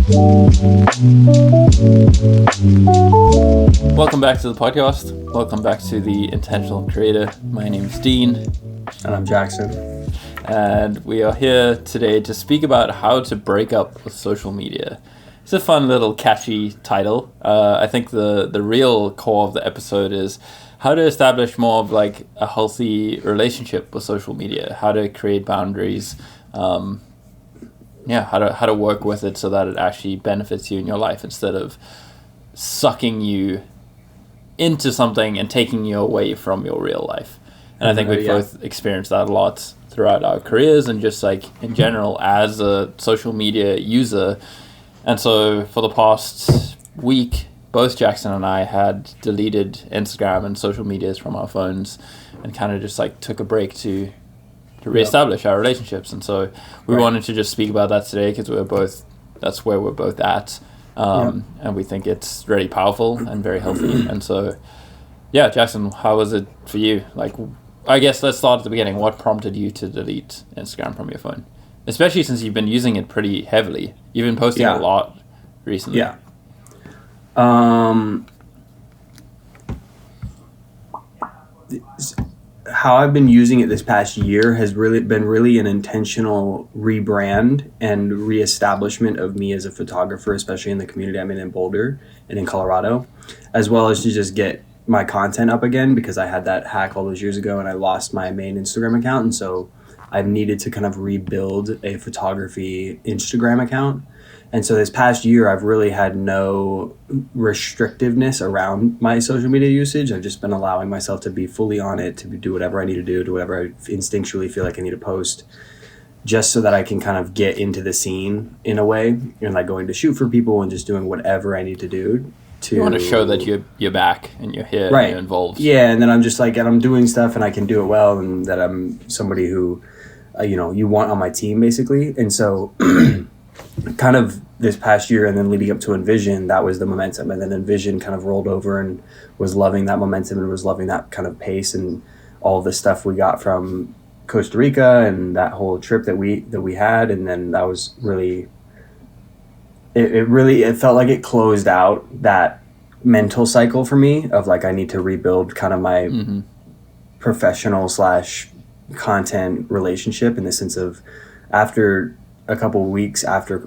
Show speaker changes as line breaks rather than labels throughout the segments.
Welcome back to the podcast. Welcome back to The Intentional Creator. My name is Dean.
And I'm Jackson.
And we are here today to speak about how to break up with social media. It's a fun little catchy title. I think the real core of the episode is how to establish more of like a healthy relationship with social media, how to create boundaries, how to work with it so that it actually benefits you in your life instead of sucking you into something and taking you away from your real life. And I think we've both experienced that a lot throughout our careers and just like in general as a social media user. And so for the past week, both Jackson and I had deleted Instagram and social medias from our phones and kind of just like took a break to reestablish our relationships. And so we wanted to just speak about that today because that's where we're both at. And we think it's really powerful and very healthy. And so, Jackson, how was it for you? Like, I guess let's start at the beginning. What prompted you to delete Instagram from your phone? Especially since you've been using it pretty heavily. You've been posting a lot recently.
Yeah. How I've been using it this past year has been an intentional rebrand and reestablishment of me as a photographer, especially in the community I'm in Boulder and in Colorado, as well as to just get my content up again because I had that hack all those years ago and I lost my main Instagram account. And so I've needed to kind of rebuild a photography Instagram account. And so this past year, I've really had no restrictiveness around my social media usage. I've just been allowing myself to be fully on it, to do whatever I need to do whatever I instinctually feel like I need to post, just so that I can kind of get into the scene in a way, and like going to shoot for people and just doing whatever I need to do.
You want to show that you're back and you're here and you're involved.
Yeah, and then I'm just like, and I'm doing stuff and I can do it well, and that I'm somebody who, you want on my team basically. And so kind of this past year and then leading up to Envision, that was the momentum. And then Envision kind of rolled over and was loving that momentum and was loving that kind of pace and all the stuff we got from Costa Rica and that whole trip that we had. And then that was really, it felt like it closed out that mental cycle for me of like, I need to rebuild kind of my professional / content relationship in the sense of after a couple of weeks after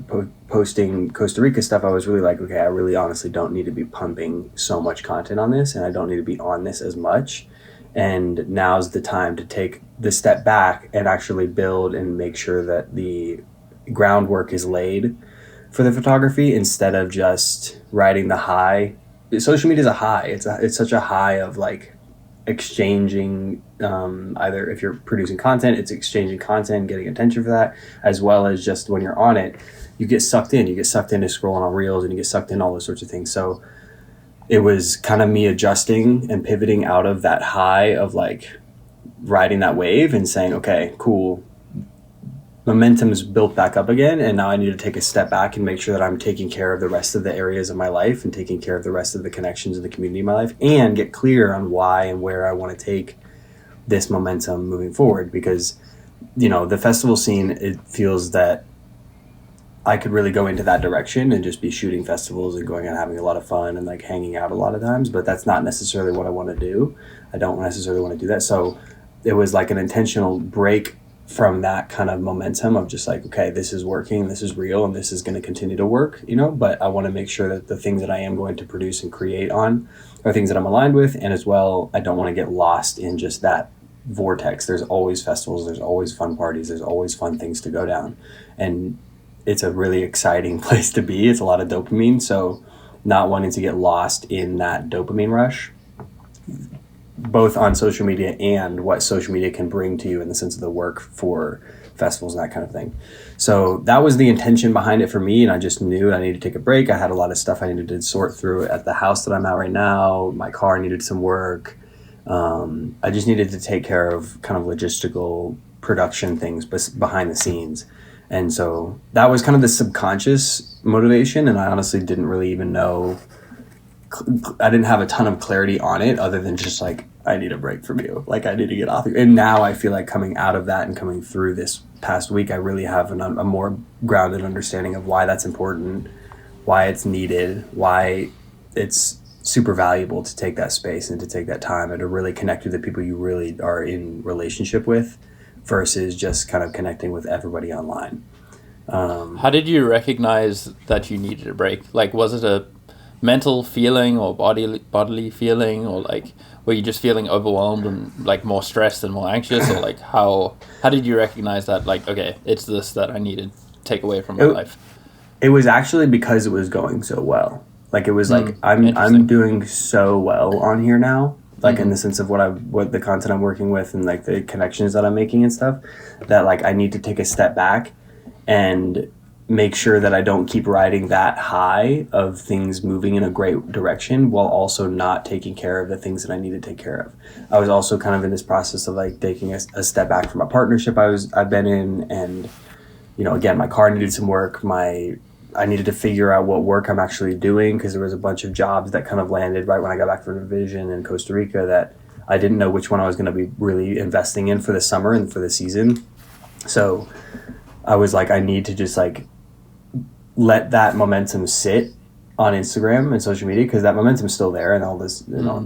posting Costa Rica stuff, I was really like, okay, I really honestly don't need to be pumping so much content on this and I don't need to be on this as much. And now's the time to take the step back and actually build and make sure that the groundwork is laid for the photography instead of just riding the high. Social media is a high. It's such a high of like exchanging either if you're producing content, it's exchanging content, getting attention for that, as well as just when you're on it, you get sucked into scrolling on reels and you get sucked in all those sorts of things. So it was kind of me adjusting and pivoting out of that high of like riding that wave and saying, okay, cool, momentum's built back up again, and now I need to take a step back and make sure that I'm taking care of the rest of the areas of my life and taking care of the rest of the connections in the community of my life and get clear on why and where I want to take this momentum moving forward. Because, the festival scene, it feels that I could really go into that direction and just be shooting festivals and going and having a lot of fun and like hanging out a lot of times, but that's not necessarily what I want to do. I don't necessarily want to do that. So it was like an intentional break from that kind of momentum of just like, okay, this is working, this is real, and this is going to continue to work, but I want to make sure that the things that I am going to produce and create on are things that I'm aligned with. And as well, I don't want to get lost in just that vortex. There's always festivals, there's always fun parties, there's always fun things to go down. And it's a really exciting place to be. It's a lot of dopamine. So not wanting to get lost in that dopamine rush, both on social media and what social media can bring to you in the sense of the work for festivals and that kind of thing. So that was the intention behind it for me. And I just knew I needed to take a break. I had a lot of stuff I needed to sort through at the house that I'm at right now. My car needed some work. I just needed to take care of kind of logistical production things behind the scenes. And so that was kind of the subconscious motivation. And I honestly didn't really even know, I didn't have a ton of clarity on it other than just like, I need a break from you. Like I need to get off you. And now I feel like coming out of that and coming through this past week, I really have a more grounded understanding of why that's important why it's needed, why it's super valuable to take that space and to take that time and to really connect with the people you really are in relationship with versus just kind of connecting with everybody online.
How did you recognize that you needed a break? Like, was it a mental feeling or bodily feeling, or like were you just feeling overwhelmed and like more stressed and more anxious, or like how did you recognize that, like, okay, it's this that I need to take away from my life?
It was actually because it was going so well. Like it was like I'm doing so well on here now, like in the sense of what the content I'm working with and like the connections that I'm making and stuff, that like I need to take a step back and make sure that I don't keep riding that high of things moving in a great direction while also not taking care of the things that I need to take care of. I was also kind of in this process of like taking a step back from a partnership I've been in, and again, my car needed some work. I needed to figure out what work I'm actually doing, because there was a bunch of jobs that kind of landed right when I got back from Division in Costa Rica that I didn't know which one I was going to be really investing in for the summer and for the season. So I was like, I need to just like let that momentum sit on Instagram and social media, because that momentum's still there and all this,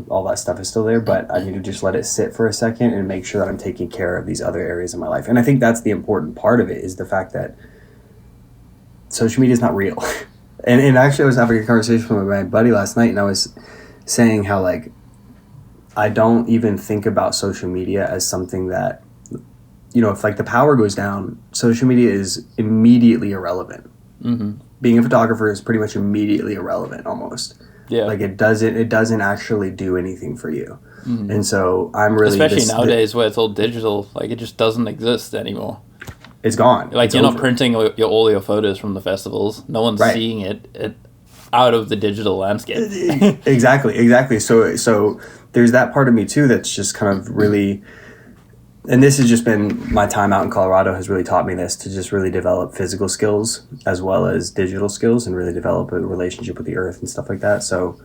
all that stuff is still there, but I need to just let it sit for a second and make sure that I'm taking care of these other areas of my life. And I think that's the important part of it, is the fact that social media is not real. and actually I was having a conversation with my buddy last night, and I was saying how like I don't even think about social media as something that, if like the power goes down, social media is immediately irrelevant. Being a photographer is pretty much immediately irrelevant almost. Yeah. Like it doesn't actually do anything for you. And so I'm really,
especially nowadays where it's all digital, like it just doesn't exist anymore.
It's gone.
Like you're not printing all your photos from the festivals. No one's seeing it out of the digital landscape.
Exactly. So there's that part of me too that's just kind of really, and this has just been my time out in Colorado has really taught me this, to just really develop physical skills as well as digital skills and really develop a relationship with the earth and stuff like that. So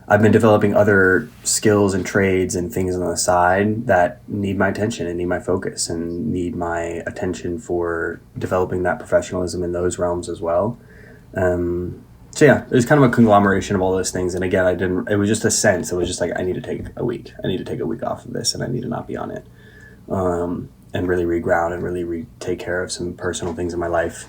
I've been developing other skills and trades and things on the side that need my attention and need my focus and need my attention for developing that professionalism in those realms as well. So yeah, it was kind of a conglomeration of all those things. And again, it was just a sense. It was just like, I need to take a week. I need to take a week off of this, and I need to not be on it. And really reground and really take care of some personal things in my life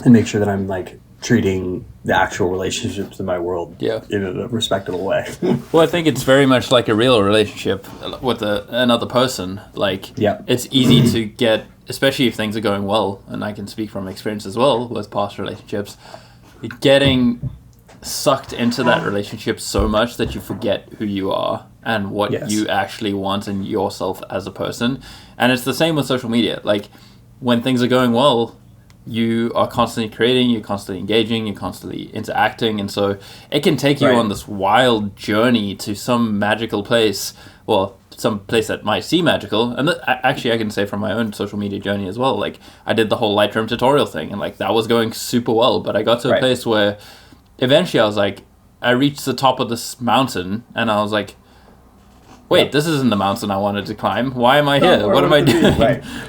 and make sure that I'm like treating the actual relationships in my world in a respectable way.
Well, I think it's very much like a real relationship with another person. Like, it's easy to get, especially if things are going well, and I can speak from experience as well with past relationships, getting sucked into that relationship so much that you forget who you are and what you actually want in yourself as a person. And it's the same with social media. Like, when things are going well, you are constantly creating, you're constantly engaging, you're constantly interacting, and so it can take you on this wild journey to some magical place, well, some place that might seem magical. And actually I can say from my own social media journey as well, like I did the whole Lightroom tutorial thing, and like that was going super well, but I got to a place where eventually I was like, I reached the top of this mountain and I was like, wait, this isn't the mountain I wanted to climb. Why am I here? What am I doing?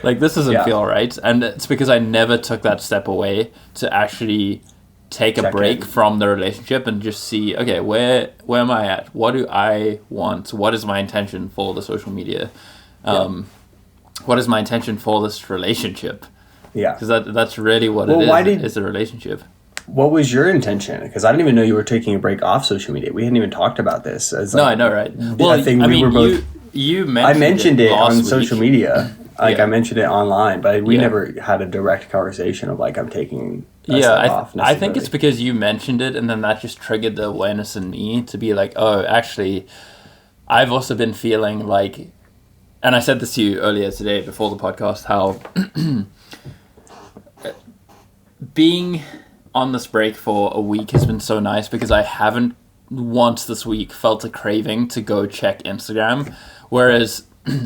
Like, this doesn't feel right. And it's because I never took that step away to actually take a break from the relationship and just see, okay, where am I at? What do I want? What is my intention for the social media? What is my intention for this relationship? Yeah. Because that's really what it is. It's a relationship.
What was your intention? Because I didn't even know you were taking a break off social media. We hadn't even talked about this.
No, I know, right? Well, I think we were both. I
mentioned it on social media. Like I mentioned it online, but we never had a direct conversation of like, I'm taking a step off.
I think it's because you mentioned it, and then that just triggered the awareness in me to be like, oh, actually, I've also been feeling like, and I said this to you earlier today before the podcast, how being on this break for a week has been so nice, because I haven't once this week felt a craving to go check Instagram, whereas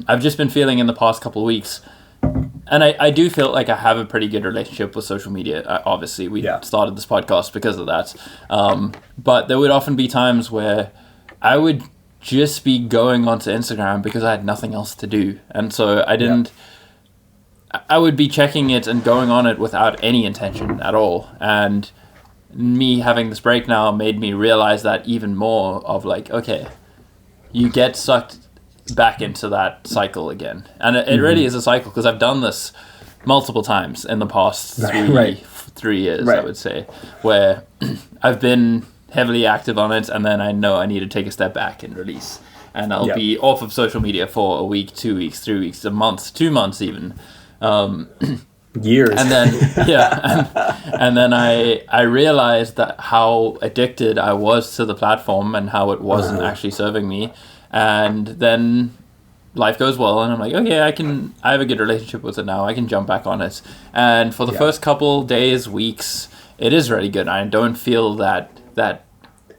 I've just been feeling in the past couple of weeks, and I do feel like I have a pretty good relationship with social media. Obviously, we started this podcast because of that, but there would often be times where I would just be going onto Instagram because I had nothing else to do, and so I didn't I would be checking it and going on it without any intention at all. And me having this break now made me realize that even more of like, okay, you get sucked back into that cycle again. And it really is a cycle, because I've done this multiple times in the past 3 years, I would say, where I've been heavily active on it, and then I know I need to take a step back and release. And I'll be off of social media for a week, 2 weeks, 3 weeks, a month, 2 months even.
Years.
And then, and then I realized that how addicted I was to the platform and how it wasn't actually serving me. And then life goes well, and I'm like, okay, I have a good relationship with it now. I can jump back on it. And for the first couple days, weeks, it is really good. I don't feel that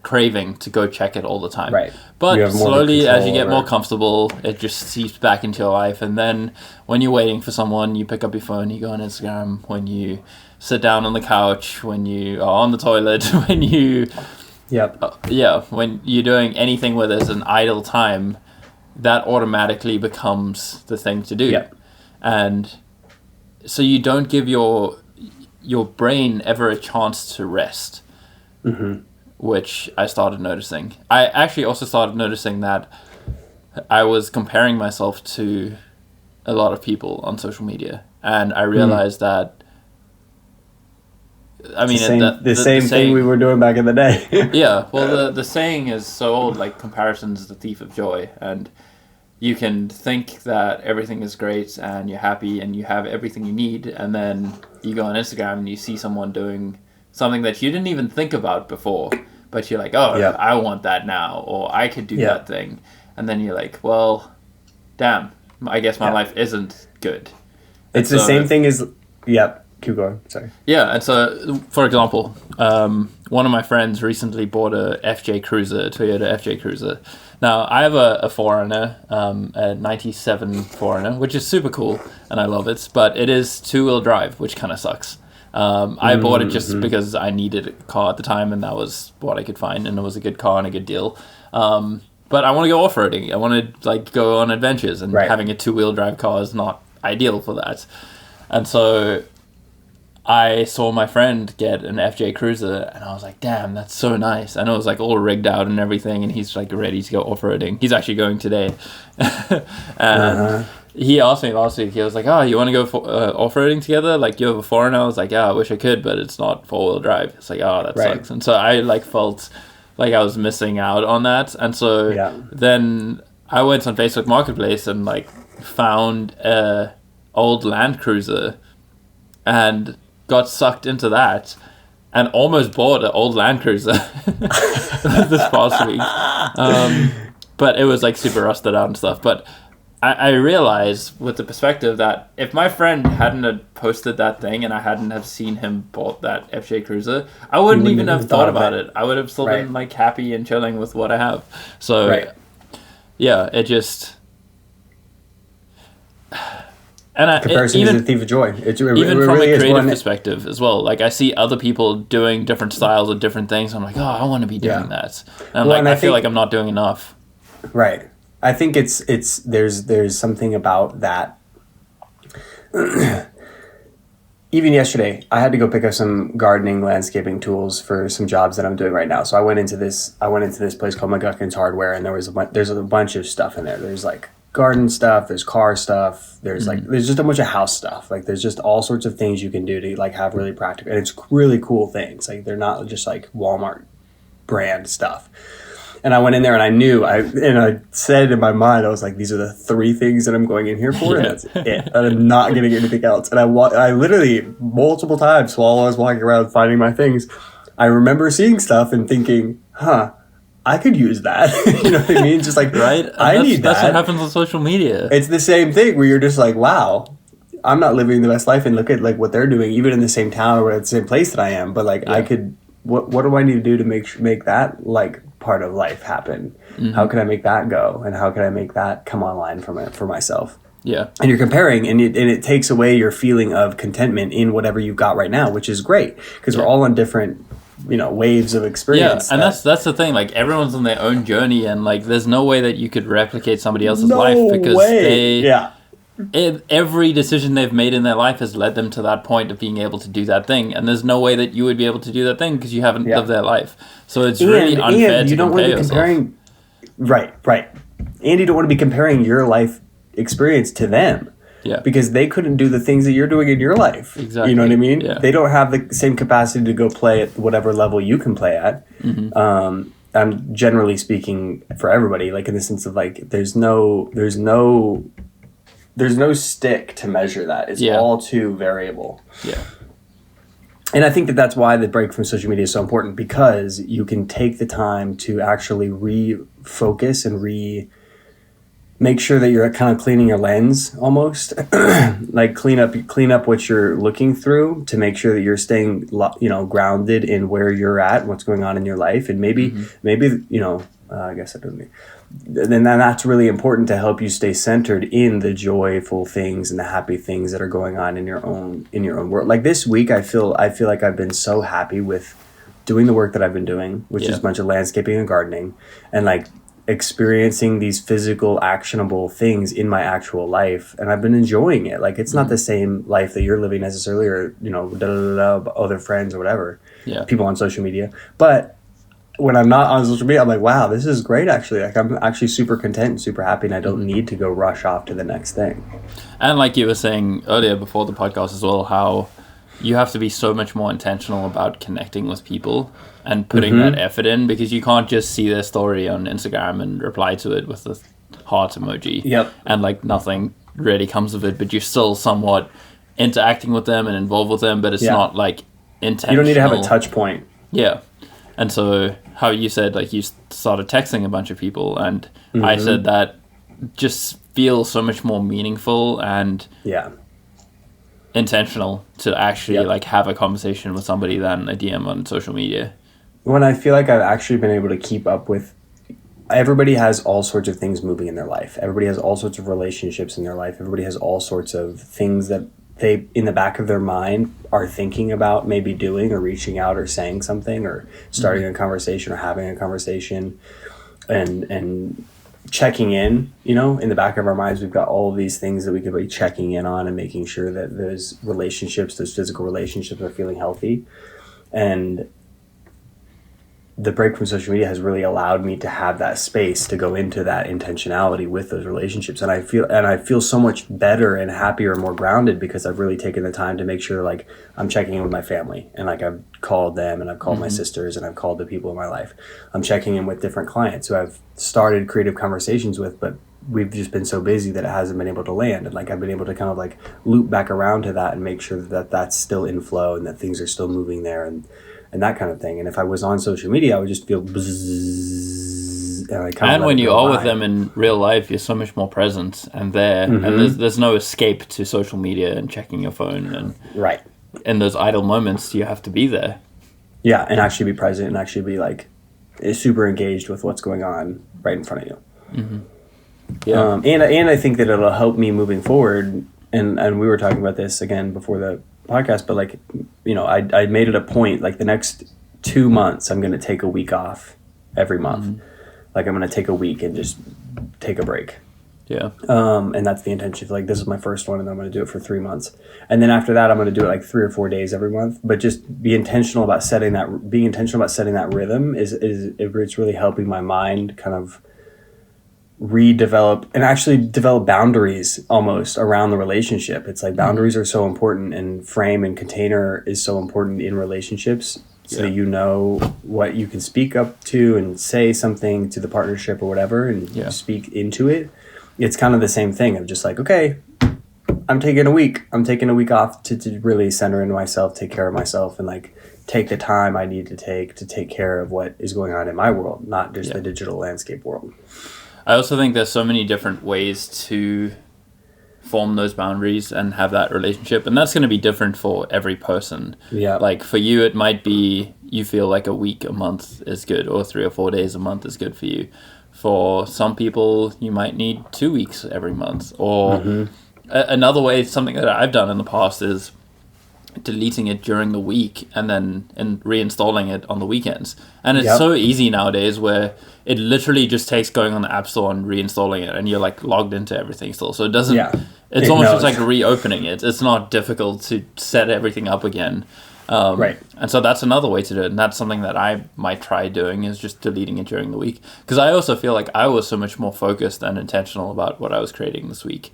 craving to go check it all the time.
Right.
But slowly, as you get more comfortable, it just seeps back into your life. And then when you're waiting for someone, you pick up your phone, you go on Instagram. When you sit down on the couch, when you are on the toilet, when you... when you're doing anything where there's an idle time, that automatically becomes the thing to do. And so you don't give your brain ever a chance to rest. Which I started noticing. I actually also started noticing that I was comparing myself to a lot of people on social media, and I realized that. I mean,
the same thing we were doing back in the day.
Yeah, well, the saying is so old, like, comparison is the thief of joy, and you can think that everything is great and you're happy and you have everything you need, and then you go on Instagram and you see someone doing something that you didn't even think about before, but you're like, oh, I want that now, or I could do that thing. And then you're like, well, damn, I guess my life isn't good.
It's the same thing as, keep going, sorry. Yeah,
and so, for example, one of my friends recently bought a Toyota FJ Cruiser. Now, I have a Forerunner, a 97 Forerunner, which is super cool, and I love it, but it is two-wheel drive, which kind of sucks. I bought it just because I needed a car at the time, and that was what I could find, and it was a good car and a good deal. But I want to go off-roading. I want to go on adventures, and having a two-wheel drive car is not ideal for that. And so I saw my friend get an FJ Cruiser, and I was like, damn, that's so nice. And it was all rigged out and everything, and he's ready to go off-roading. He's actually going today. And he asked me last week, he was like, oh, you want to go off-roading together? Like, you have a Foreigner? I was like, yeah, I wish I could, but it's not four-wheel drive. It's like, oh, that sucks. And so I felt like I was missing out on that. And so then I went on Facebook Marketplace and found a old Land Cruiser and got sucked into that and almost bought an old Land Cruiser this past week. But it was super rusted out and stuff. But I realized with the perspective that if my friend hadn't have posted that thing and I hadn't have seen him bought that FJ Cruiser, I wouldn't even have thought about it. I would have still been happy and chilling with what I have. So it just... And
comparison is a thief of joy.
Even from a creative perspective as well. I see other people doing different styles of different things. I'm like, oh, I want to be doing that. And I feel like I'm not doing enough.
Right. I think it's there's something about that. Even yesterday, I had to go pick up some gardening, landscaping tools for some jobs that I'm doing right now. So I went into this place called McGuckin's Hardware, and there's a bunch of stuff in there. There's garden stuff, there's car stuff, there's there's just a bunch of house stuff. There's just all sorts of things you can do to have really practical, and it's really cool things. They're not just Walmart brand stuff. And I went in there and I said in my mind, I was like, these are the three things that I'm going in here for, and that's it. And I'm not getting anything else. And I literally, multiple times while I was walking around finding my things, I remember seeing stuff and thinking, I could use that. You know what I mean? Just
right?
I need that.
That's what happens on social media.
It's the same thing where you're just wow, I'm not living the best life, and look at what they're doing, even in the same town or at the same place that I am. But I could, what do I need to do to make that part of life happen? How can I make that go, and how can I make that come online for myself?
Yeah.
And you're comparing, and it takes away your feeling of contentment in whatever you've got right now, which is great because we're all on different waves of experience.
Yeah, and that's the thing. Everyone's on their own journey, and there's no way that you could replicate somebody else's life because every decision they've made in their life has led them to that point of being able to do that thing, and there's no way that you would be able to do that thing because you haven't lived their life. So it's really unfair to compare yourself.
Right. And you don't want to be comparing your life experience to them.
Yeah.
Because they couldn't do the things that you're doing in your life.
Exactly.
You know what I mean?
Yeah.
They don't have the same capacity to go play at whatever level you can play at.
Mm-hmm.
I'm generally speaking for everybody, like in the sense of like there's no stick to measure that. It's all too variable.
Yeah.
And I think that that's why the break from social media is so important, because you can take the time to actually refocus and make sure that you're kind of cleaning your lens almost, like clean up what you're looking through to make sure that you're staying, grounded in where you're at, what's going on in your life. And maybe, I guess that doesn't mean, then that's really important to help you stay centered in the joyful things and the happy things that are going on in your own world. Like this week, I feel like I've been so happy with doing the work that I've been doing, which is a bunch of landscaping and gardening, and like experiencing these physical actionable things in my actual life, and I've been enjoying it. Like it's not the same life that you're living necessarily, or other friends or whatever, people on social media. But when I'm not on social media, I'm like, wow, this is great actually. Like I'm actually super content and super happy, and I don't need to go rush off to the next thing. And
like you were saying earlier before the podcast as well, how you have to be so much more intentional about connecting with people and putting that effort in, because you can't just see their story on Instagram and reply to it with the heart emoji.
Yep.
And like nothing really comes of it, but you're still somewhat interacting with them and involved with them, but it's not like intentional.
You don't need to have a touch point.
Yeah. And so how you said, like you started texting a bunch of people, and I said that just feels so much more meaningful and intentional to actually like have a conversation with somebody than a DM on social media.
When I feel like I've actually been able to keep up with, everybody has all sorts of things moving in their life. Everybody has all sorts of relationships in their life. Everybody has all sorts of things that they, in the back of their mind, are thinking about maybe doing or reaching out or saying something or starting a conversation or having a conversation and checking in, in the back of our minds, we've got all of these things that we could be checking in on and making sure that those physical relationships are feeling healthy. And the break from social media has really allowed me to have that space to go into that intentionality with those relationships. And I feel so much better and happier and more grounded because I've really taken the time to make sure like I'm checking in with my family, and like I've called them and I've called my sisters and I've called the people in my life. I'm checking in with different clients who I've started creative conversations with, but we've just been so busy that it hasn't been able to land. And like I've been able to kind of like loop back around to that and make sure that that's still in flow and that things are still moving there and that kind of thing. And if I was on social media, I would just feel bzzz,
and when you are with them in real life, you're so much more present and there, and there's no escape to social media and checking your phone, and in those idle moments you have to be there,
and actually be present and actually be like super engaged with what's going on right in front of you. And I think that it'll help me moving forward, and we were talking about this again before the podcast, but like, I made it a point, like the next 2 months, I'm going to take a week off every month. Like I'm going to take a week and just take a break.
Yeah.
And that's the intention. Like this is my first one, and I'm going to do it for 3 months. And then after that, I'm going to do it like 3 or 4 days every month, but just be intentional about setting that rhythm it's really helping my mind kind of redevelop and actually develop boundaries almost around the relationship. It's like boundaries are so important, and frame and container is so important in relationships, so that you know what you can speak up to and say something to the partnership or whatever, and speak into it. It's kind of the same thing of just like, okay, I'm taking a week off to really center into myself, take care of myself, and like take the time I need to take care of what is going on in my world, not just the digital landscape world.
I also think there's so many different ways to form those boundaries and have that relationship, and that's going to be different for every person.
Yeah.
Like for you, it might be you feel like a week a month is good, or 3 or 4 days a month is good for you. For some people, you might need 2 weeks every month. Or another way, something that I've done in the past is deleting it during the week and then reinstalling it on the weekends. And it's so easy nowadays where it literally just takes going on the App Store and reinstalling it, and you're like logged into everything still. So it doesn't it's almost just like reopening it. It's not difficult to set everything up again.
Right.
And so that's another way to do it. And that's something that I might try doing, is just deleting it during the week. Because I also feel like I was so much more focused and intentional about what I was creating this week.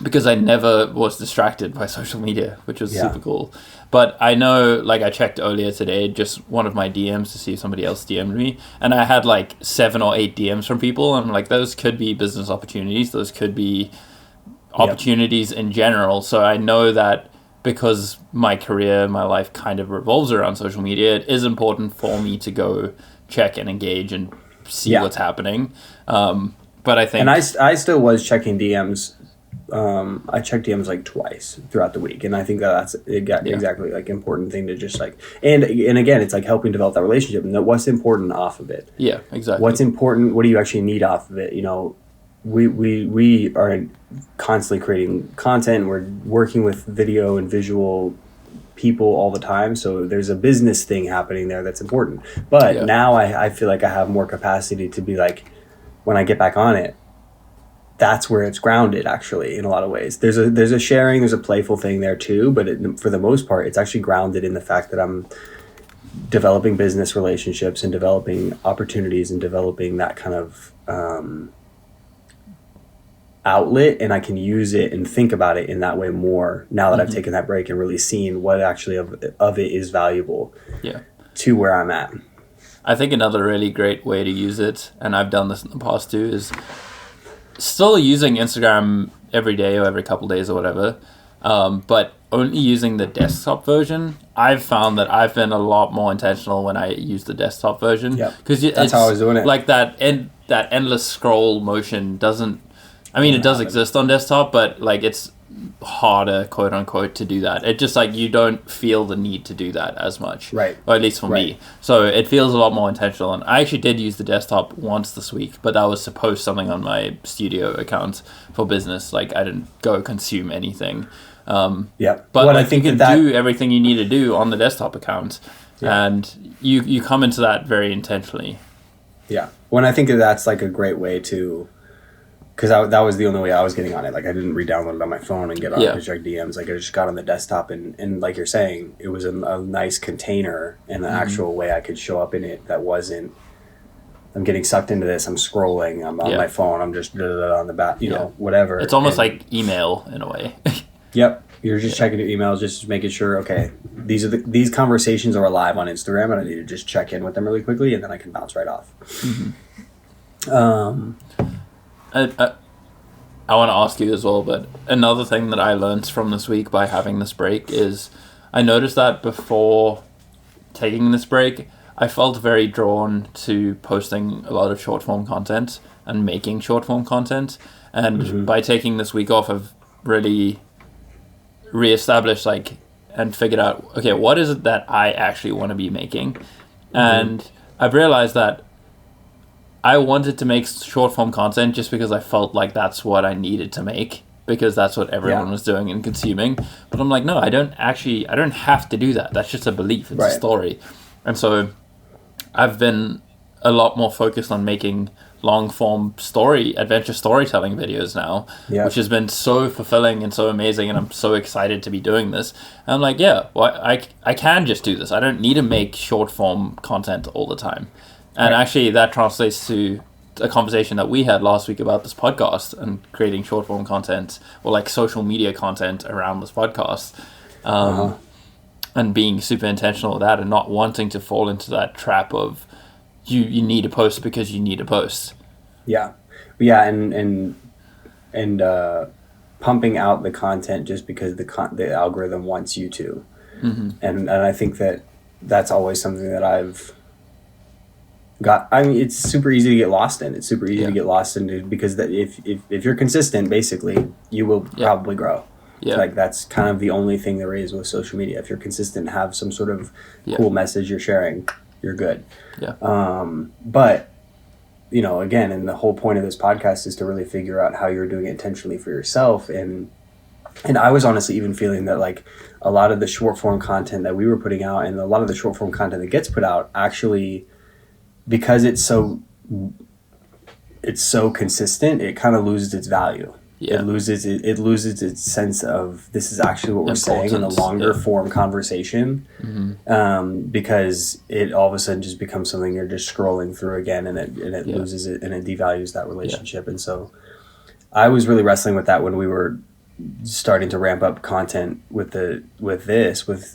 Because I never was distracted by social media, which was super cool. But I know, like, I checked earlier today, just one of my DMs to see if somebody else DM'd me. And I had like 7 or 8 DMs from people. And I'm like, those could be business opportunities. Those could be opportunities in general. So I know that because my career, my life kind of revolves around social media, it is important for me to go check and engage and see what's happening. But I think...
And I still was checking DMs. I checked DMs like twice throughout the week, and I think that's exactly like important thing to just like, and again, it's like helping develop that relationship and what's important off of it.
Yeah, exactly.
What's important? What do you actually need off of it? You know, we are constantly creating content. We're working with video and visual people all the time, so there's a business thing happening there that's important. But now I feel like I have more capacity to be like, when I get back on it, that's where it's grounded, actually, in a lot of ways. There's a sharing, there's a playful thing there too, but for the most part, it's actually grounded in the fact that I'm developing business relationships and developing opportunities and developing that kind of outlet, and I can use it and think about it in that way more now that I've taken that break and really seen what actually of it is valuable to where I'm at.
I think another really great way to use it, and I've done this in the past too, is still using Instagram every day or every couple days or whatever, but only using the desktop version. I've found that I've been a lot more intentional when I use the desktop version.
Yeah, because that's how I was doing it.
Like that endless scroll motion doesn't... I mean, it does exist on desktop, but like it's harder, quote unquote, to do that. It just like you don't feel the need to do that as much,
right?
Or at least for me. So it feels a lot more intentional. And I actually did use the desktop once this week, but that was to post something on my studio account for business. Like I didn't go consume anything. But like, I think you can do everything you need to do on the desktop account, and you come into that very intentionally.
Yeah, when I think that's like a great way to. Because that was the only way I was getting on it. Like, I didn't re-download it on my phone and get on to check DMs. Like, I just got on the desktop, and like you're saying, it was a nice container and an actual way I could show up in it that wasn't, I'm getting sucked into this, I'm scrolling, I'm on my phone, I'm just on the back, you know, whatever.
It's almost like email in a way.
Yep. You're just checking your emails, just making sure, okay, these conversations are alive on Instagram, and I need to just check in with them really quickly, and then I can bounce right off.
I want to ask you as well, but another thing that I learned from this week by having this break is I noticed that before taking this break, I felt very drawn to posting a lot of short form content and making short form content. And by taking this week off, I've really reestablished and figured out, okay, what is it that I actually want to be making? And I've realized that I wanted to make short form content just because I felt like that's what I needed to make, because that's what everyone was doing and consuming. But I'm like, no, I don't have to do that. That's just a belief. It's a story. And so I've been a lot more focused on making long form adventure storytelling videos now, which has been so fulfilling and so amazing. And I'm so excited to be doing this. And I'm like, I can just do this. I don't need to make short form content all the time. And actually, that translates to a conversation that we had last week about this podcast and creating short form content or like social media content around this podcast, and being super intentional with that and not wanting to fall into that trap of you need to post because you need to post. And pumping out the content just because the algorithm wants you to, and I think that's always something that I've. It's super easy to get lost in. It's super easy to get lost into because if you're consistent, basically, you will probably grow. Yeah. Like that's kind of the only thing there is with social media. If you're consistent, have some sort of cool message you're sharing, you're good. Yeah. But again, and the whole point of this podcast is to really figure out how you're doing it intentionally for yourself. And I was honestly even feeling that like a lot of the short form content that we were putting out and a lot of the short form content that gets put out actually, because it's so consistent, it kind of loses its value. Yeah.
It loses its sense of this is actually what we're saying in a
Importance,
longer
yeah.
form conversation, because it all of a sudden just becomes something you're just scrolling through again, and it
Yeah.
loses it, and it devalues that relationship. And so I was really wrestling with that when we were starting to ramp up content with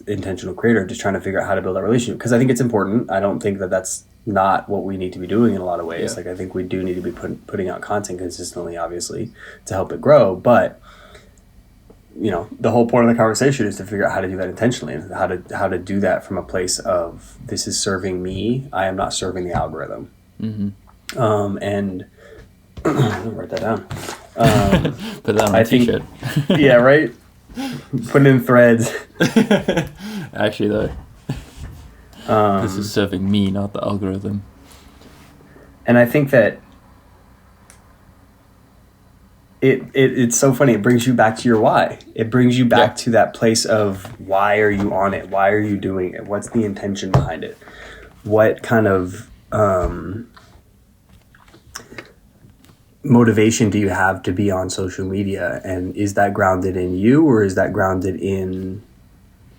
intentional creator, just trying to figure out how to build that relationship, because I think it's important. I don't think that that's not what we need to be doing in a lot of ways.
Yeah.
Like I think we do need to be putting out content consistently, obviously, to help it grow, but the whole point of the conversation is to figure out how to do that intentionally, and how to do that from a place of this is serving me. I am not serving the algorithm. And I'm gonna write that down.
Put that on a t-shirt.
Yeah, right. Put it in threads.
Actually, though, this is serving me, not the algorithm.
And I think that it's so funny. It brings you back to your why. It brings you back to that place of why are you on it? Why are you doing it? What's the intention behind it? What kind of motivation do you have to be on social media? And is that grounded in you, or is that grounded in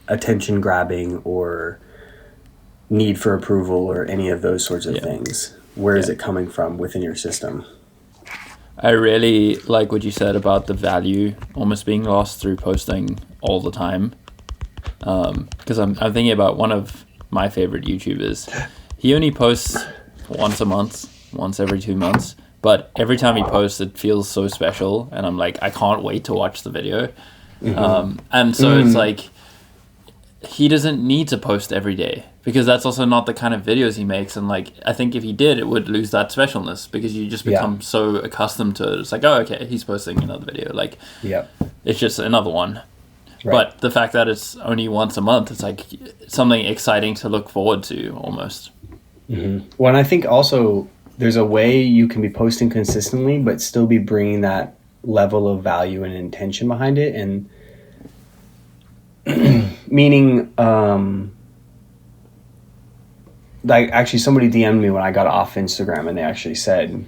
attention grabbing or need for approval or any of those sorts of things? Where is it coming from within your system?
I really like what you said about the value almost being lost through posting all the time. Because I'm thinking about one of my favorite YouTubers. He only posts once a month, once every 2 months. But every time he posts, it feels so special. And I'm like, I can't wait to watch the video. And so it's like, he doesn't need to post every day, because that's also not the kind of videos he makes. And like, I think if he did, it would lose that specialness, because you just become so accustomed to it. It's like, oh, okay, he's posting another video. Like, it's just another one. Right. But the fact that it's only once a month, it's like something exciting to look forward to almost.
Well, and I think also there's a way you can be posting consistently, but still be bringing that level of value and intention behind it. And meaning, like actually somebody DM'd me when I got off Instagram, and they actually said,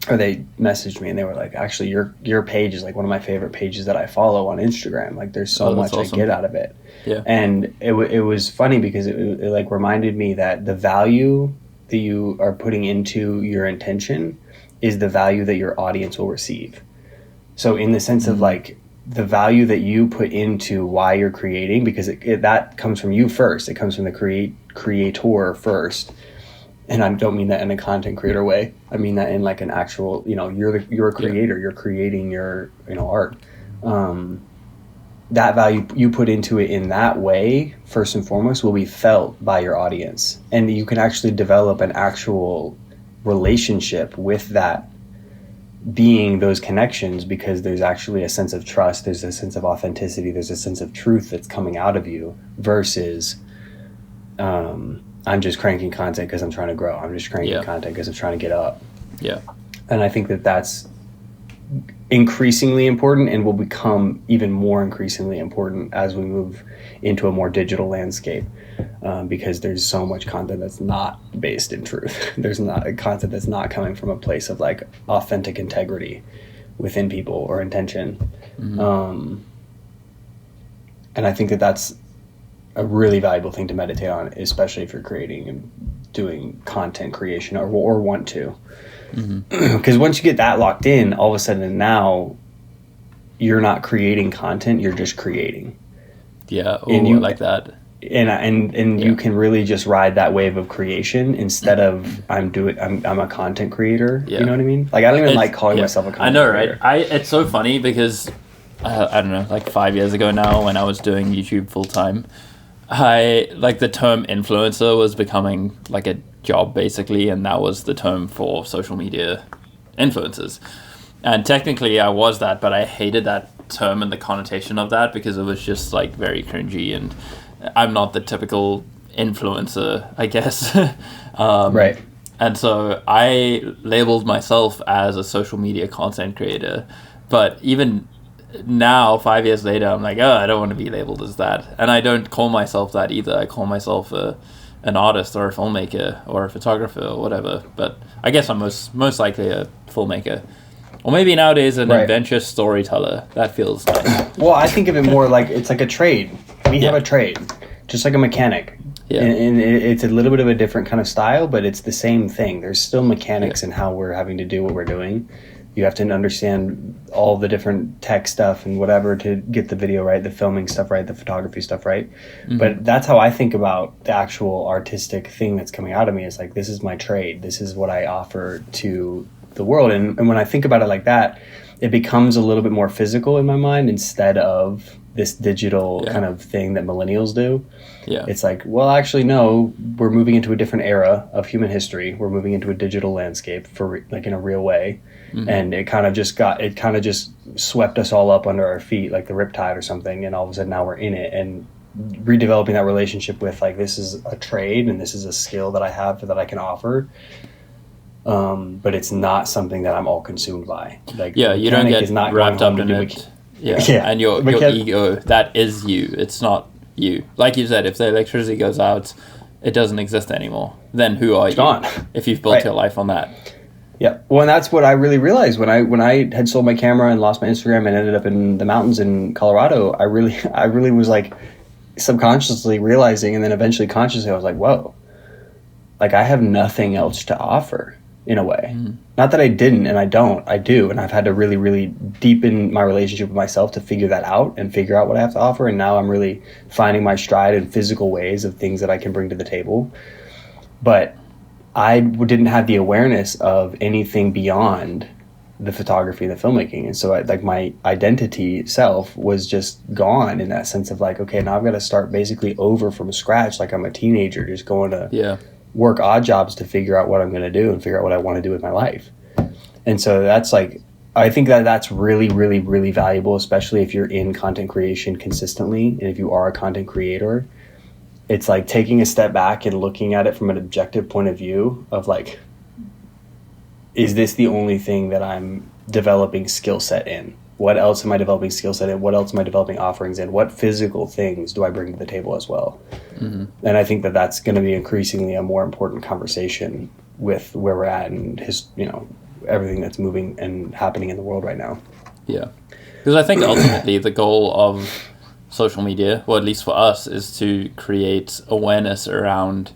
or they messaged me and they were like, actually your page is like one of my favorite pages that I follow on Instagram. Like there's so much awesome. I get out of it.
Yeah.
And it was funny because it like reminded me that the value that you are putting into your intention is the value that your audience will receive. So in the sense of like the value that you put into why you're creating, because that comes from you first. It comes from the creator first. And I don't mean that in a content creator way. I mean that in like an actual, you're a creator. You're creating your, art. That value you put into it in that way, first and foremost, will be felt by your audience. And you can actually develop an actual relationship with that being, those connections, because there's actually a sense of trust, there's a sense of authenticity, there's a sense of truth that's coming out of you, versus I'm just cranking content because I'm trying to grow. I'm just cranking content because I'm trying to get up.
Yeah.
And I think that that's increasingly important, and will become even more increasingly important as we move into a more digital landscape, because there's so much content that's not based in truth. There's not a content that's not coming from a place of like authentic integrity within people or intention. And I think that that's a really valuable thing to meditate on, especially if you're creating and doing content creation or want to. Because once you get that locked in, all of a sudden now you're not creating content, you're just creating.
Yeah, and you like that.
And you can really just ride that wave of creation instead of I'm a content creator. Yeah. You know what I mean? Like I don't even like calling myself a content creator.
I know, right? It's so funny because I don't know, like 5 years ago now, when I was doing YouTube full time, the term influencer was becoming like a job basically, and that was the term for social media influencers. And technically I was that, but I hated that term and the connotation of that, because it was just like very cringy, and I'm not the typical influencer, I guess.
Right.
And so I labeled myself as a social media content creator, but even now 5 years later I'm like, I don't want to be labeled as that. And I don't call myself that either. I call myself an artist or a filmmaker or a photographer or whatever, but I guess I'm most likely a filmmaker. Or maybe nowadays an
Right.
adventure storyteller. That feels nice.
Well, I think of it more like it's like a trade. We have
Yeah.
a trade, just like a mechanic.
Yeah.
And it's a little bit of a different kind of style, but it's the same thing. There's still mechanics in how we're having to do what we're doing. You have to understand all the different tech stuff and whatever to get the video right, the filming stuff right, the photography stuff right. But that's how I think about the actual artistic thing that's coming out of me. It's like, this is my trade. This is what I offer to the world. And when I think about it like that, it becomes a little bit more physical in my mind instead of this digital kind of thing that millennials do.
Yeah.
It's like, well, actually, no, we're moving into a different era of human history. We're moving into a digital landscape for like in a real way. And it kind of just swept us all up under our feet like the riptide or something. And all of a sudden now we're in it and redeveloping that relationship with like, this is a trade and this is a skill that I have that I can offer. But it's not something that I'm all consumed by. Like,
Yeah, you don't
mechanic
get
is not
wrapped
going
up
home
in
to
it.
do
Yeah.
Yeah.
And your ego, that is you. It's not you. Like you said, if the electricity goes out, it doesn't exist anymore. Then who are you?
gone.
If you've built
Right.
your life on that.
Yeah, well, and that's what I really realized when I had sold my camera and lost my Instagram and ended up in the mountains in Colorado. I really was like subconsciously realizing, and then eventually consciously, I was like, whoa, like I have nothing else to offer in a way. Not that I didn't, and I don't. I do, and I've had to really, really deepen my relationship with myself to figure that out and figure out what I have to offer. And now I'm really finding my stride in physical ways of things that I can bring to the table, but I didn't have the awareness of anything beyond the photography and the filmmaking. And so like my identity self was just gone in that sense of like, okay, now I've got to start basically over from scratch. Like I'm a teenager just going to work odd jobs to figure out what I'm going to do and figure out what I want to do with my life. And so that's like, I think that's really, really, really valuable, especially if you're in content creation consistently. And if you are a content creator, it's like taking a step back and looking at it from an objective point of view of like, is this the only thing that I'm developing skill set in? What else am I developing skill set in? What else am I developing offerings in? What physical things do I bring to the table as well? And I think that that's going to be increasingly a more important conversation with where we're at and everything that's moving and happening in the world right now.
Yeah. Because I think ultimately the goal of social media, or at least for us, is to create awareness around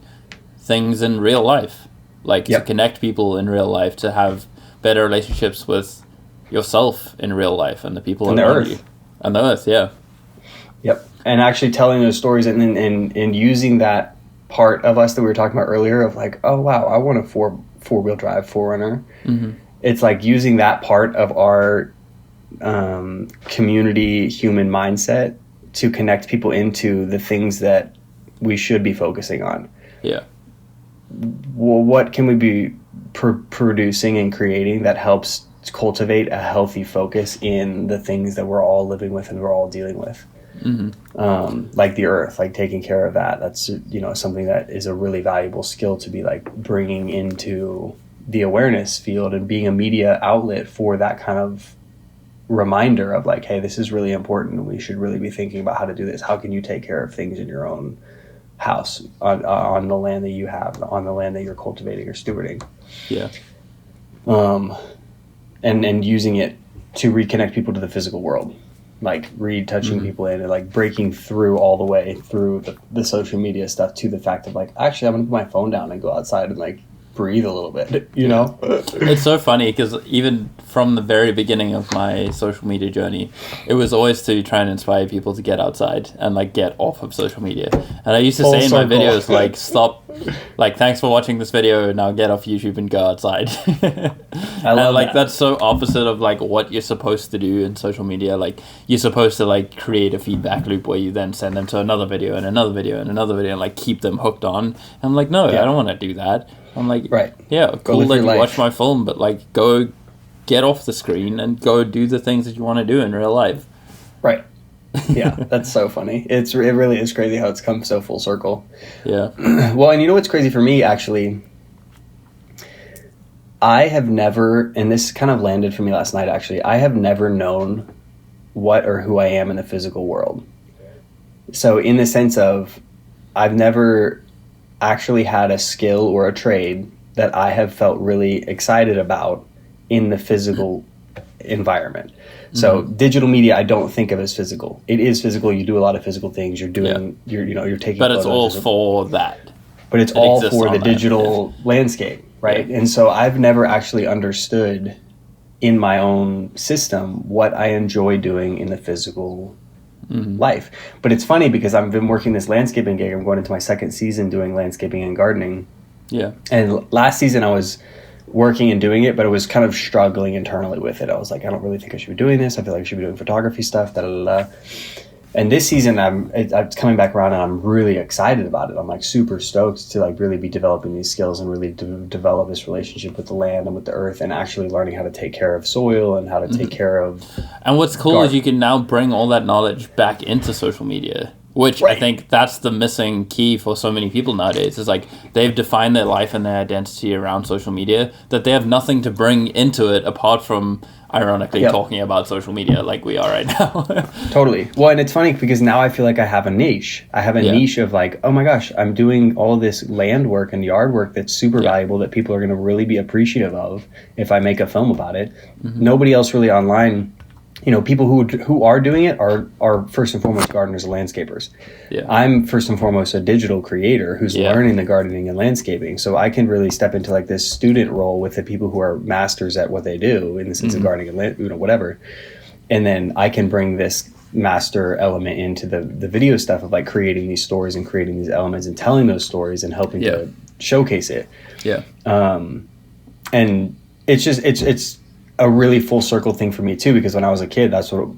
things in real life. Like to connect people in real life, to have better relationships with yourself in real life and the people around you. And the earth, yeah. Yep.
And actually telling those stories and using that part of us that we were talking about earlier of like, oh wow, I want a four-wheel drive 4Runner. It's like using that part of our community human mindset to connect people into the things that we should be focusing on.
Yeah.
Well, what can we be producing and creating that helps cultivate a healthy focus in the things that we're all living with and we're all dealing with? Like the earth, like taking care of that. That's, something that is a really valuable skill to be like bringing into the awareness field and being a media outlet for that kind of reminder of like, hey, this is really important. We should really be thinking about how to do this. How can you take care of things in your own house on the land that you have, on the land that you're cultivating or stewarding?
Yeah.
And using it to reconnect people to the physical world, like retouching people in and like breaking through all the way through the social media stuff to the fact of like, actually, I'm gonna put my phone down and go outside and like breathe a little bit,
It's so funny because even from the very beginning of my social media journey, it was always to try and inspire people to get outside and like get off of social media. And I used to say in my videos like, stop, like, thanks for watching this video, now get off YouTube and go outside.
I love
like
that.
That's so opposite of like what you're supposed to do in social media. Like you're supposed to like create a feedback loop where you then send them to another video and another video and another video and like keep them hooked on. I'm like, no, I don't want to do that. I'm like, yeah, cool that you watch my film, but like go get off the screen and go do the things that you want to do in real life.
Right. Yeah, that's so funny. It really is crazy how it's come so full circle.
Yeah.
Well, and you know what's crazy for me, actually? I have never, and this kind of landed for me last night, actually, I have never known what or who I am in the physical world. So in the sense of, I've never actually had a skill or a trade that I have felt really excited about in the physical environment. So digital media, I don't think of as physical. It is physical. You do a lot of physical things. You're doing, you're taking.
But it's all for that.
But it's all for the digital landscape, right?
Yeah.
And so I've never actually understood in my own system what I enjoy doing in the physical life. But it's funny because I've been working this landscaping gig. I'm going into my second season doing landscaping and gardening.
Yeah.
And last season I was working and doing it, but I was kind of struggling internally with it. I was like, I don't really think I should be doing this. I feel like I should be doing photography stuff. And this season it's coming back around and I'm really excited about it. I'm like super stoked to like really be developing these skills and really develop this relationship with the land and with the earth and actually learning how to take care of soil and how to take care of.
And what's cool is you can now bring all that knowledge back into social media, which I think that's the missing key for so many people nowadays. Is like they've defined their life and their identity around social media that they have nothing to bring into it apart from ironically talking about social media like we are right now.
Totally. Well, and it's funny because now I feel like I have a niche. I have a niche of like, oh my gosh, I'm doing all this land work and yard work that's super valuable that people are going to really be appreciative of if I make a film about it. Nobody else really online, you know, people who are doing it are first and foremost gardeners and landscapers. Yeah. I'm first and foremost a digital creator who's learning the gardening and landscaping. So I can really step into like this student role with the people who are masters at what they do in the sense of gardening and whatever. And then I can bring this master element into the video stuff of like creating these stories and creating these elements and telling those stories and helping to showcase it. Yeah. And it's just, it's a really full circle thing for me too, because when I was a kid, that's what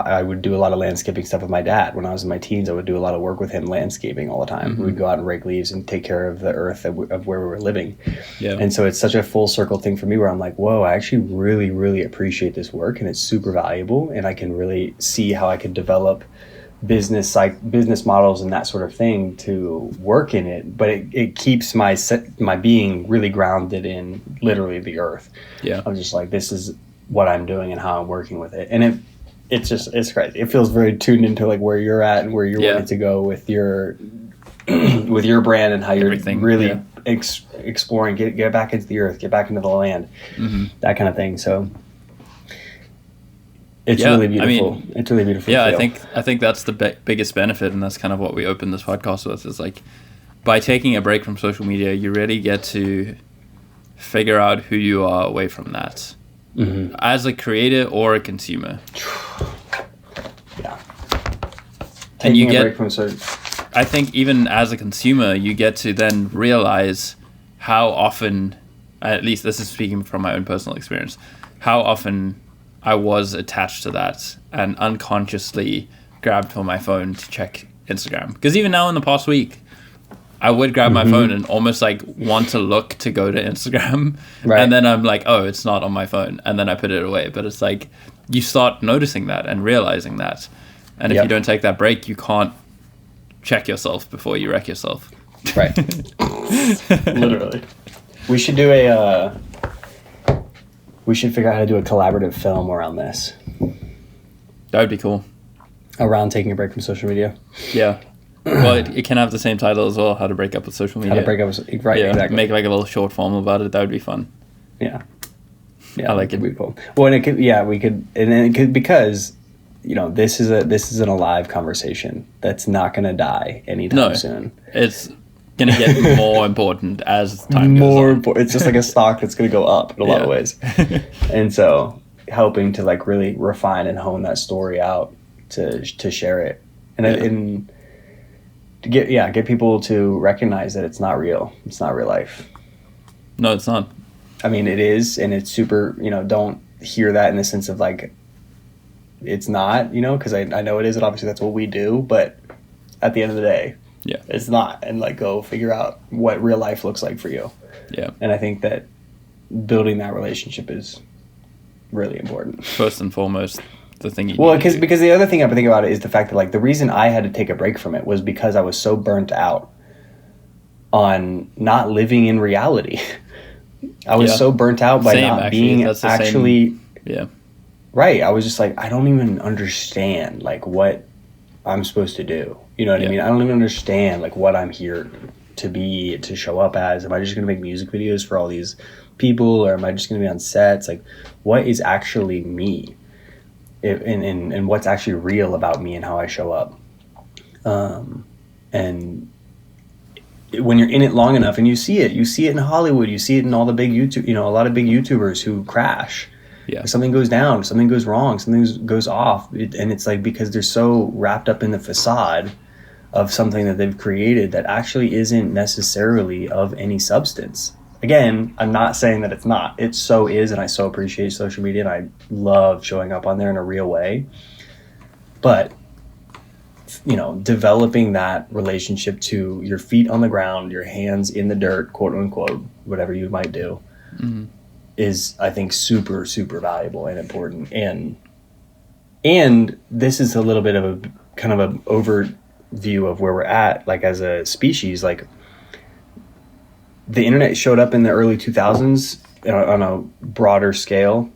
I would do a lot of landscaping stuff with my dad. When I was in my teens, I would do a lot of work with him landscaping all the time. We would go out and rake leaves and take care of the earth of where we were living. Yeah. And so it's such a full circle thing for me where I'm like, whoa, I actually really, really appreciate this work and it's super valuable. And I can really see how I could develop business models and that sort of thing to work in it, but it keeps my being really grounded in literally the earth. Yeah, I'm just like, this is what I'm doing and how I'm working with it, and it's crazy. It feels very tuned into like where you're at and where you're wanting to go with your with your brand and how you're really exploring, get back into the earth, get back into the land, that kind of thing. So. It's really beautiful. I mean, it's really beautiful.
Yeah, I think that's the biggest benefit, and that's kind of what we opened this podcast with. Is like by taking a break from social media, you really get to figure out who you are away from that, as a creator or a consumer.
Yeah,
and you get. I think even as a consumer, you get to then realize how often, at least this is speaking from my own personal experience, how often I was attached to that and unconsciously grabbed for my phone to check Instagram. Because even now in the past week, I would grab my phone and almost like want to look to go to Instagram. Right. And then I'm like, oh, it's not on my phone. And then I put it away. But it's like, you start noticing that and realizing that. And if you don't take that break, you can't check yourself before you wreck yourself.
Right. Literally. We should do we should figure out how to do a collaborative film around this.
That would be cool.
Around taking a break from social media.
Yeah. Well, it can have the same title as well, How to Break Up with Social Media.
How to Break Up with... Right, exactly.
Make like a little short film about it. That would be fun.
Yeah. Yeah, I like it. Would be cool. Well, and it could... Yeah, we could... And it could... Because, you know, this is an alive conversation that's not going to die anytime soon.
It's going to get more important as time goes on.
It's just like a stock that's going to go up in a lot of ways. And so helping to like really refine and hone that story out to share it and to get people to recognize that it's not real. It's not real life.
No, it's not.
I mean, it is, and it's super, don't hear that in the sense of like it's not, because I know it is, and obviously that's what we do, but at the end of the day, it's not. And like, go figure out what real life looks like for you. Yeah. And I think that building that relationship is really important.
First and foremost, the thing you
because the other thing I think about it is the fact that like the reason I had to take a break from it was because I was so burnt out on not living in reality. I was so burnt out by being actually right. I was just like, I don't even understand like what I'm supposed to do. You know what I mean? I don't even understand like what I'm here to be, to show up as? Am I just going to make music videos for all these people, or am I just going to be on sets? Like, what is actually me, and what's actually real about me and how I show up? And when you're in it long enough, and you see it in Hollywood, you see it in all the big YouTube, a lot of big YouTubers who crash.
Yeah.
Something goes down, something goes wrong, something goes off. And it's like, because they're so wrapped up in the facade of something that they've created that actually isn't necessarily of any substance. Again, I'm not saying that it's not. It so is, and I so appreciate social media, and I love showing up on there in a real way. But, developing that relationship to your feet on the ground, your hands in the dirt, quote unquote, whatever you might do, is, I think, super, super valuable and important. And this is a little bit of a kind of an overview of where we're at, like, as a species. Like, the internet showed up in the early 2000s on a broader scale.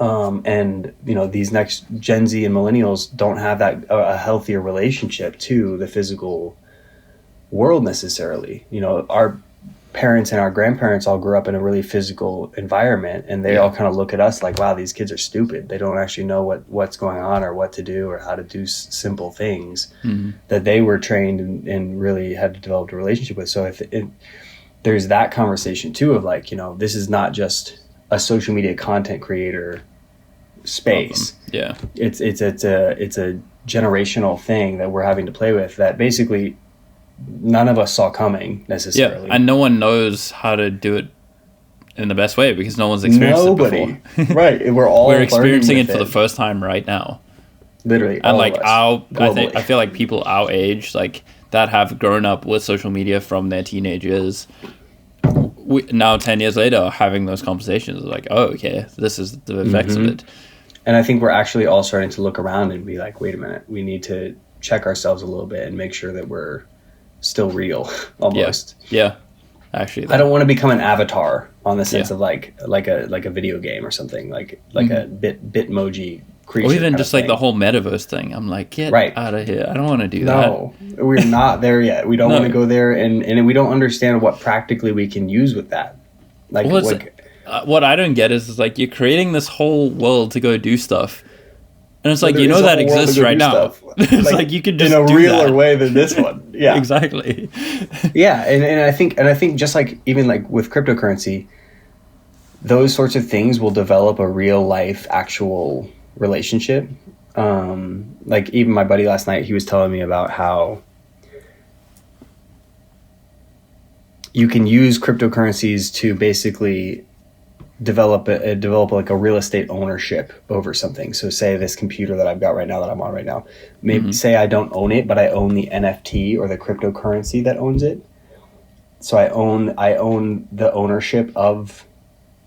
And, these next Gen Z and millennials don't have a healthier relationship to the physical world necessarily. Our parents and our grandparents all grew up in a really physical environment, and they all kind of look at us like, wow, these kids are stupid. They don't actually know what's going on, or what to do, or how to do simple things that they were trained and really had to develop a relationship with. So there's that conversation too of like, this is not just a social media content creator space.
Yeah.
It's a generational thing that we're having to play with that basically none of us saw coming necessarily.
Yeah, and no one knows how to do it in the best way because no one's experienced it before.
Right. We're
experiencing it for the first time right now.
Literally.
And like I feel like people our age, like, that have grown up with social media from their teenagers, now 10 years later are having those conversations like, oh, okay, this is the effects of it.
And I think we're actually all starting to look around and be like, wait a minute, we need to check ourselves a little bit and make sure that we're still real almost.
Yeah. Actually,
I don't want to become an avatar on the sense of like a video game or something, like a bitmoji creature.
Or even just like the whole metaverse thing. I'm like, get out of here. I don't want to do that.
No, we're not there yet. We don't want to go there, and we don't understand what practically we can use with that.
What I don't get is like, you're creating this whole world to go do stuff. And it's like, that exists right now. It's like you could just
in a realer way than this one. Yeah,
exactly.
Yeah, and I think just like even like with cryptocurrency, those sorts of things will develop a real life actual relationship. Like even my buddy last night, he was telling me about how you can use cryptocurrencies to basically develop like a real estate ownership over something. So say this computer that I've got right now, that I'm on right now, maybe say I don't own it, but I own the NFT or the cryptocurrency that owns it. So I own the ownership of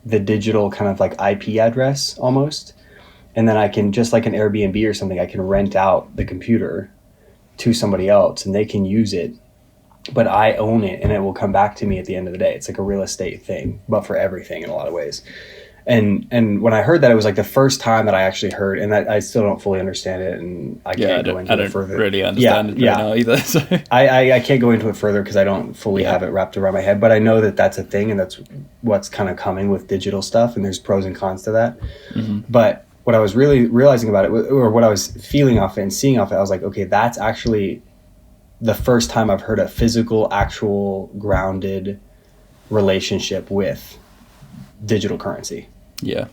the digital kind of like IP address almost. And then I can, just like an Airbnb or something, I can rent out the computer to somebody else and they can use it, but I own it and it will come back to me at the end of the day. It's like a real estate thing, but for everything in a lot of ways. And when I heard that, it was like the first time that I actually heard, and I still don't fully understand it, and I can't go into it further.
I don't really understand it right now either. So.
I can't go into it further because I don't fully have it wrapped around my head, but I know that that's a thing, and that's what's kind of coming with digital stuff, and there's pros and cons to that. But what I was really realizing about it, or what I was feeling off it and seeing off it, I was like, okay, that's actually the first time I've heard a physical, actual, grounded relationship with digital currency.
Yeah.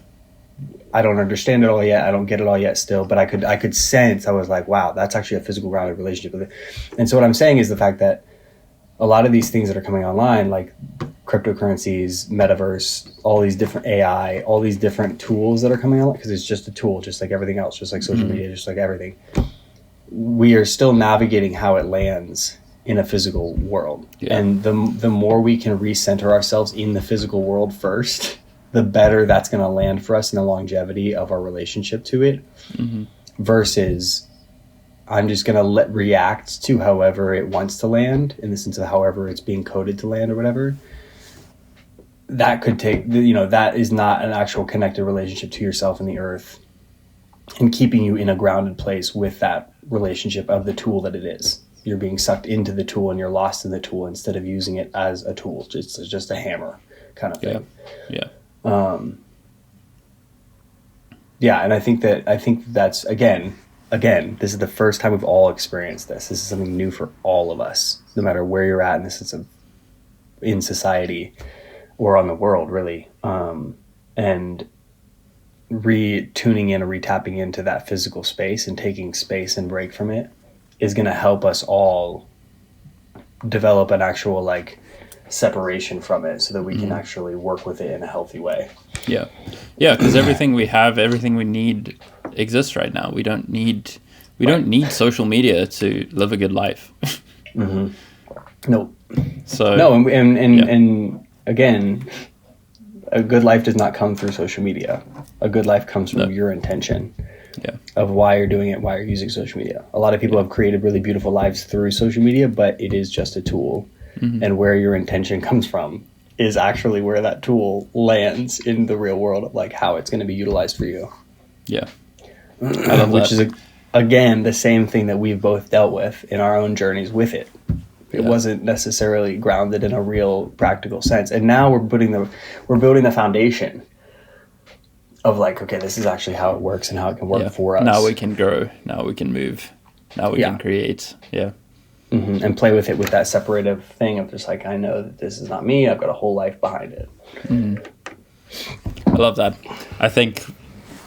I don't understand it all yet. I don't get it all yet still, but I could sense, I was like, wow, that's actually a physical, grounded relationship with it. And so what I'm saying is the fact that a lot of these things that are coming online, like cryptocurrencies, metaverse, all these different AI, all these different tools that are coming online, because it's just a tool, just like everything else, just like social media, just like everything. We are still navigating how it lands in a physical world. Yeah. And the more we can recenter ourselves in the physical world first, the better that's going to land for us in the longevity of our relationship to it, versus I'm just going to react to however it wants to land, in the sense of however it's being coded to land or whatever. That could take, that is not an actual connected relationship to yourself and the earth, and keeping you in a grounded place with that relationship of the tool that it is. you're being sucked into the tool and you're lost in the tool instead of using it as a tool. It's just a hammer kind of thing.
Yeah.
Yeah, and I think that's again, this is the first time we've all experienced this. This is something new for all of us, no matter where you're at in the sense of in society or on the world, really. And tuning in or retapping into that physical space and taking space and break from it is going to help us all develop an actual like separation from it so that we can actually work with it in a healthy way.
Yeah, because everything we have, everything we need exists right now. We don't need social media to live a good life.
No.
So
no, and again, a good life does not come through social media. A good life comes from your intention of why you're doing it, why you're using social media. A lot of people have created really beautiful lives through social media, but it is just a tool. And where your intention comes from is actually where that tool lands in the real world of like how it's going to be utilized for you.
Yeah. I love
Which
that.
is, again, the same thing that we've both dealt with in our own journeys with it. It wasn't necessarily grounded in a real practical sense. And now we're building the foundation of like, okay, this is actually how it works and how it can work for us.
Now we can grow. Now we can move. Now we can create. Yeah.
And play with it with that separative thing of just like, I know that this is not me. I've got a whole life behind it.
I love that. I think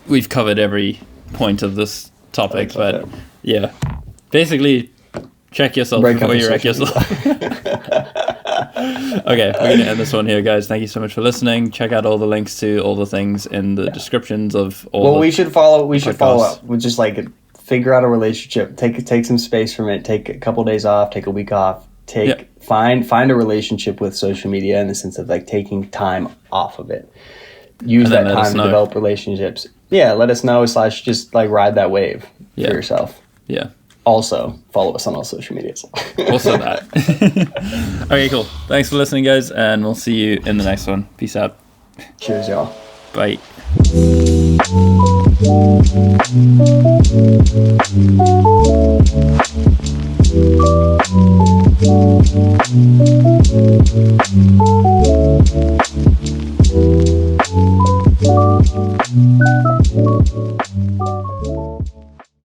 we've covered every point of this topic, but yeah, basically check yourself before you wreck yourself. Okay, we're going to end this one here, guys. Thank you so much for listening. Check out all the links to all the things in the descriptions of all
we should follow up with just like figure out a relationship, take some space from it, take a couple days off, take a week off, find a relationship with social media in the sense of like taking time off of it. Use that time to develop relationships. Yeah, let us know / just like ride that wave for yourself.
Yeah.
Also, follow us on all social medias.
Also that. Okay, cool. Thanks for listening, guys, and we'll see you in the next one. Peace out.
Cheers, y'all.
Bye.